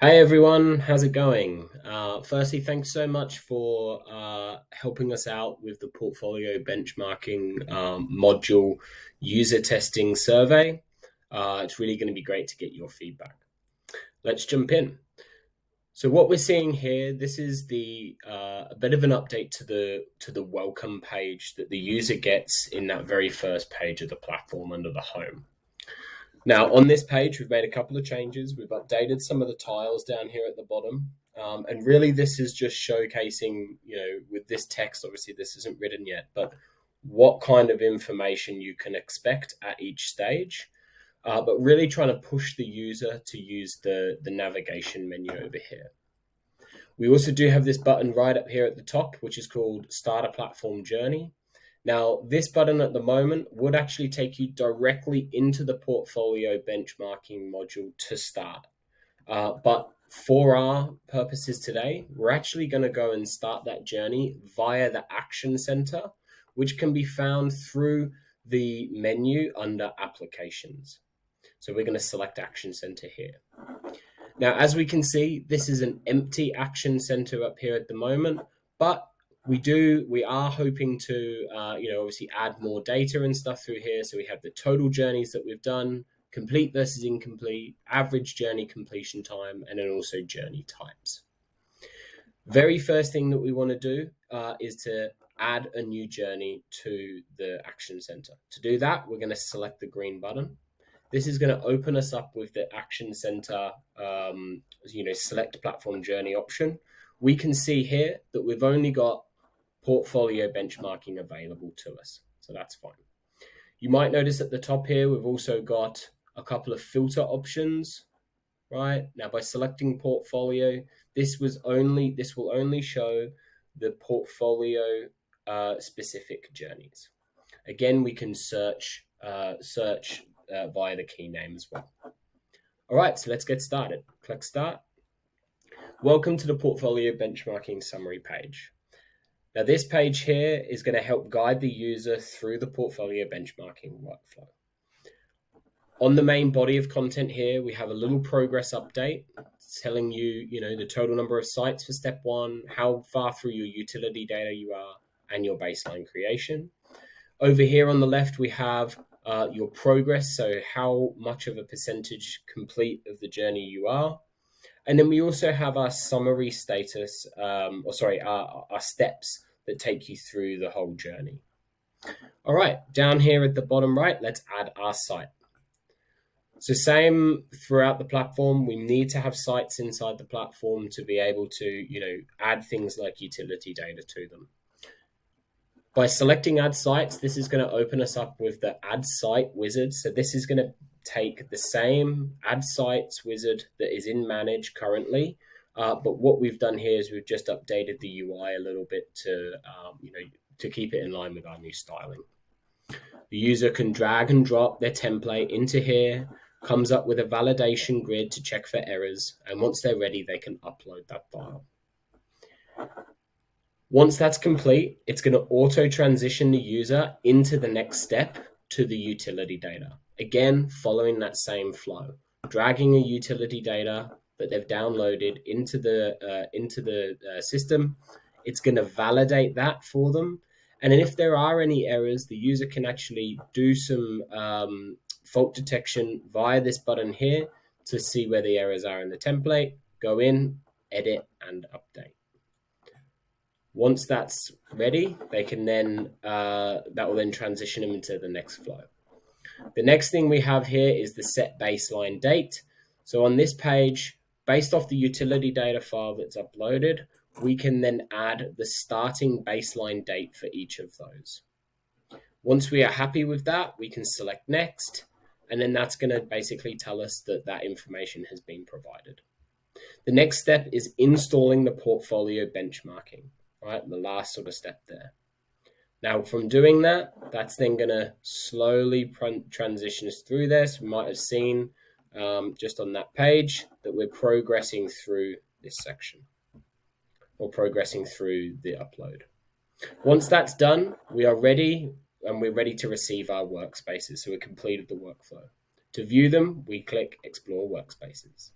Hey everyone, how's it going? Firstly, thanks so much for helping us out with the portfolio benchmarking module user testing survey. It's really going to be great to get your feedback. Let's jump in. So what we're seeing here, this is the a bit of an update to the welcome page that the user gets in that very first page of the platform under the home. Now, on this page, we've made a couple of changes. We've updated some of the tiles down here at the bottom. And really, this is just showcasing, with this text, obviously, this isn't written yet, but what kind of information you can expect at each stage. But really trying to push the user to use the navigation menu over here. We also do have this button right up here at the top, which is called Start a Platform Journey. Now, this button at the moment would actually take you directly into the portfolio benchmarking module to start. But for our purposes today, we're actually going to go and start that journey via the Action Center, which can be found through the menu under Applications. So we're going to select Action Center here. Now, as we can see, this is an empty Action Center up here at the moment, but we are hoping to obviously add more data and stuff through here. So we have the total journeys that we've done, complete versus incomplete, average journey completion time, and then also journey types. Very first thing that we want to do is to add a new journey to the Action Center. To do that, we're going to select the green button. This is going to open us up with the Action Center, select platform journey option. We can see here that we've only got portfolio benchmarking available to us. So that's fine. You might notice at the top here, we've also got a couple of filter options, right? Now, by selecting portfolio, this will only show the portfolio specific journeys. Again, we can search via the key name as well. All right, so let's get started. Click Start. Welcome to the Portfolio Benchmarking Summary page. Now, this page here is going to help guide the user through the portfolio benchmarking workflow. On the main body of content here, we have a little progress update telling you, the total number of sites for step one, how far through your utility data you are, and your baseline creation. Over here on the left, we have your progress, so how much of a percentage complete of the journey you are. And then we also have our summary status, our steps that take you through the whole journey. All right, down here at the bottom right, let's add our site. So same throughout the platform, we need to have sites inside the platform to be able to, add things like utility data to them. By selecting Add Sites, this is going to open us up with the Add Site wizard. So this is going to take the same Add Sites wizard that is in Manage currently, but what we've done here is we've just updated the UI a little bit to keep it in line with our new styling. The user can drag and drop their template into here, comes up with a validation grid to check for errors, and once they're ready, they can upload that file. Once that's complete, it's going to auto transition the user into the next step to the utility data. Again, following that same flow, dragging a utility data that they've downloaded into the system. It's going to validate that for them. And then if there are any errors, the user can actually do some fault detection via this button here to see where the errors are in the template, go in, edit, and update. Once that's ready, they can then that will then transition them into the next flow. The next thing we have here is the set baseline date. So on this page, based off the utility data file that's uploaded, we can then add the starting baseline date for each of those. Once we are happy with that, we can select next, and then that's going to basically tell us that that information has been provided. The next step is installing the portfolio benchmarking. Right, the last sort of step there. Now, from doing that, that's then going to slowly transition us through this. We might have seen just on that page that we're progressing through this section or progressing through the upload. Once that's done, we are ready and we're ready to receive our workspaces. So we completed the workflow. To view them, we click Explore Workspaces.